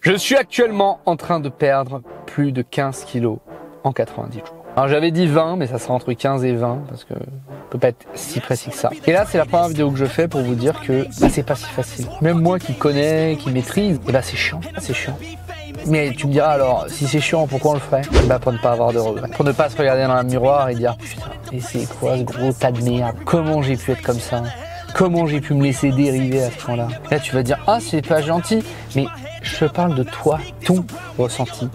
Je suis actuellement en train de perdre plus de 15 kilos en 90 jours. Alors j'avais dit 20, mais ça sera entre 15 et 20 parce que peut pas être si précis que ça. Et là, c'est la première vidéo que je fais pour vous dire que c'est pas si facile. Même moi qui connais, qui maîtrise, c'est chiant, c'est chiant. Mais tu me diras alors, si c'est chiant, pourquoi on le ferait? Pour ne pas avoir de regrets. Pour ne pas se regarder dans le miroir et dire putain, et c'est quoi ce gros tas de merde? Comment j'ai pu être comme ça? Comment j'ai pu me laisser dériver à ce point-là? Là, tu vas dire ah, c'est pas gentil, mais je te parle de toi, ton ressenti.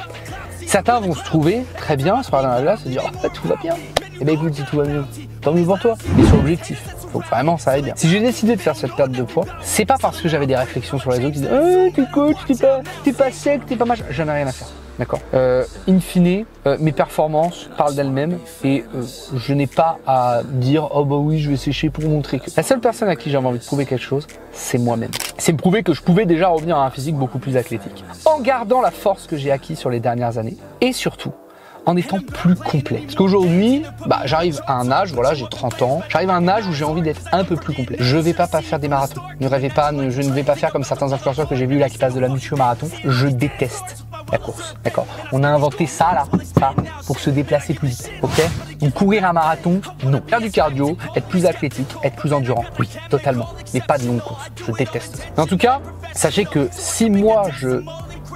Certains vont se trouver très bien, se regarder dans la glace et se dire oh, tout va bien. Eh ben écoute, si tout va mieux, tant mieux pour toi. Mais sur l'objectif, faut que vraiment ça aille bien. Si j'ai décidé de faire cette perte de poids, c'est pas parce que j'avais des réflexions sur les autres qui disaient oh, t'es coach, t'es pas sec, t'es pas machin. J'en ai rien à faire. D'accord. In fine, mes performances parlent d'elles-mêmes et je n'ai pas à dire oh bah oui je vais sécher pour montrer que. La seule personne à qui j'avais envie de prouver quelque chose, c'est moi-même. C'est me prouver que je pouvais déjà revenir à un physique beaucoup plus athlétique, en gardant la force que j'ai acquise sur les dernières années et surtout en étant plus complet. Parce qu'aujourd'hui, j'arrive à un âge, voilà, j'ai 30 ans, j'arrive à un âge où j'ai envie d'être un peu plus complet. Je vais pas faire des marathons. Ne rêvez pas, je ne vais pas faire comme certains influenceurs que j'ai vus là qui passent de la muscu au marathon. Je déteste la course, d'accord? On a inventé ça pour se déplacer plus vite, ok? Donc courir un marathon, non. Faire du cardio, être plus athlétique, être plus endurant, oui, totalement. Mais pas de longue course, je déteste ça. Mais en tout cas, sachez que si moi je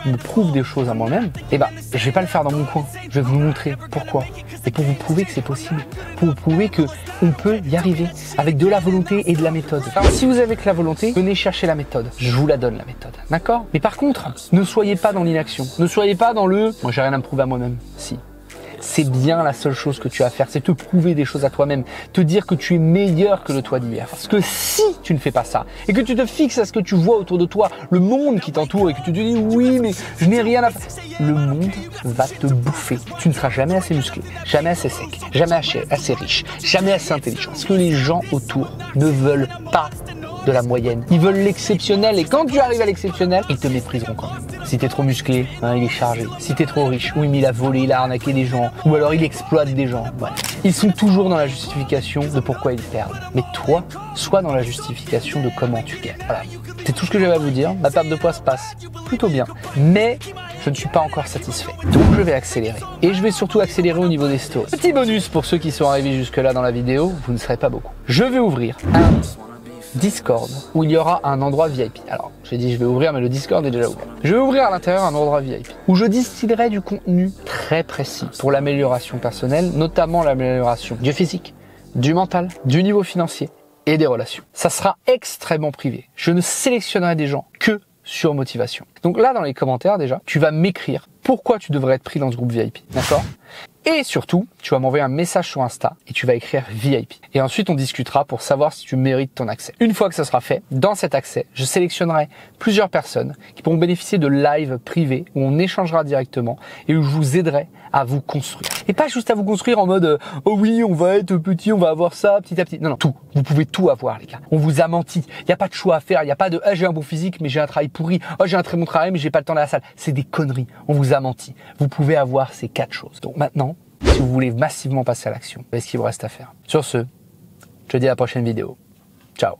me prouve des choses à moi-même, je vais pas le faire dans mon coin. Je vais vous montrer pourquoi. Et pour vous prouver que c'est possible. Pour vous prouver que on peut y arriver avec de la volonté et de la méthode. Alors si vous avez que la volonté, venez chercher la méthode. Je vous la donne la méthode. D'accord? Mais par contre, ne soyez pas dans l'inaction. Ne soyez pas dans le moi j'ai rien à me prouver à moi-même. Si. C'est bien la seule chose que tu as à faire, c'est te prouver des choses à toi-même, te dire que tu es meilleur que le toi d'hier. Parce que si tu ne fais pas ça, et que tu te fixes à ce que tu vois autour de toi, le monde qui t'entoure, et que tu te dis oui mais je n'ai rien à faire, le monde va te bouffer. Tu ne seras jamais assez musclé, jamais assez sec, jamais assez riche, jamais assez intelligent. Parce que les gens autour ne veulent pas de la moyenne. Ils veulent l'exceptionnel et quand tu arrives à l'exceptionnel, ils te mépriseront quand même. Si t'es trop musclé, il est chargé. Si t'es trop riche, oui mais il a volé, il a arnaqué des gens, ou alors il exploite des gens. Ouais. Ils sont toujours dans la justification de pourquoi ils perdent. Mais toi, sois dans la justification de comment tu gagnes. Voilà. C'est tout ce que j'avais à vous dire. Ma perte de poids se passe plutôt bien. Mais je ne suis pas encore satisfait. Donc je vais accélérer. Et je vais surtout accélérer au niveau des stories. Petit bonus pour ceux qui sont arrivés jusque là dans la vidéo, vous ne serez pas beaucoup. Je vais ouvrir un Discord où il y aura un endroit VIP. Alors, j'ai dit je vais ouvrir, mais le Discord est déjà ouvert. Je vais ouvrir à l'intérieur un endroit VIP où je distillerai du contenu très précis pour l'amélioration personnelle, notamment l'amélioration du physique, du mental, du niveau financier et des relations. Ça sera extrêmement privé. Je ne sélectionnerai des gens que sur motivation. Donc là, dans les commentaires déjà, tu vas m'écrire pourquoi tu devrais être pris dans ce groupe VIP, d'accord? Et surtout, tu vas m'envoyer un message sur Insta et tu vas écrire VIP. Et ensuite, on discutera pour savoir si tu mérites ton accès. Une fois que ça sera fait, dans cet accès, je sélectionnerai plusieurs personnes qui pourront bénéficier de lives privés où on échangera directement et où je vous aiderai à vous construire. Et pas juste à vous construire en mode oh oui, on va être petit, on va avoir ça petit à petit. Non, non, tout. Vous pouvez tout avoir, les gars. On vous a menti. Il n'y a pas de choix à faire. Il n'y a pas de j'ai un bon physique, mais j'ai un travail pourri. Oh, j'ai un très bon travail, mais j'ai pas le temps d'aller à la salle. C'est des conneries. On vous a menti. Vous pouvez avoir ces 4 choses. Donc maintenant, si vous voulez massivement passer à l'action, c'est ce qu'il vous reste à faire. Sur ce, je te dis à la prochaine vidéo. Ciao.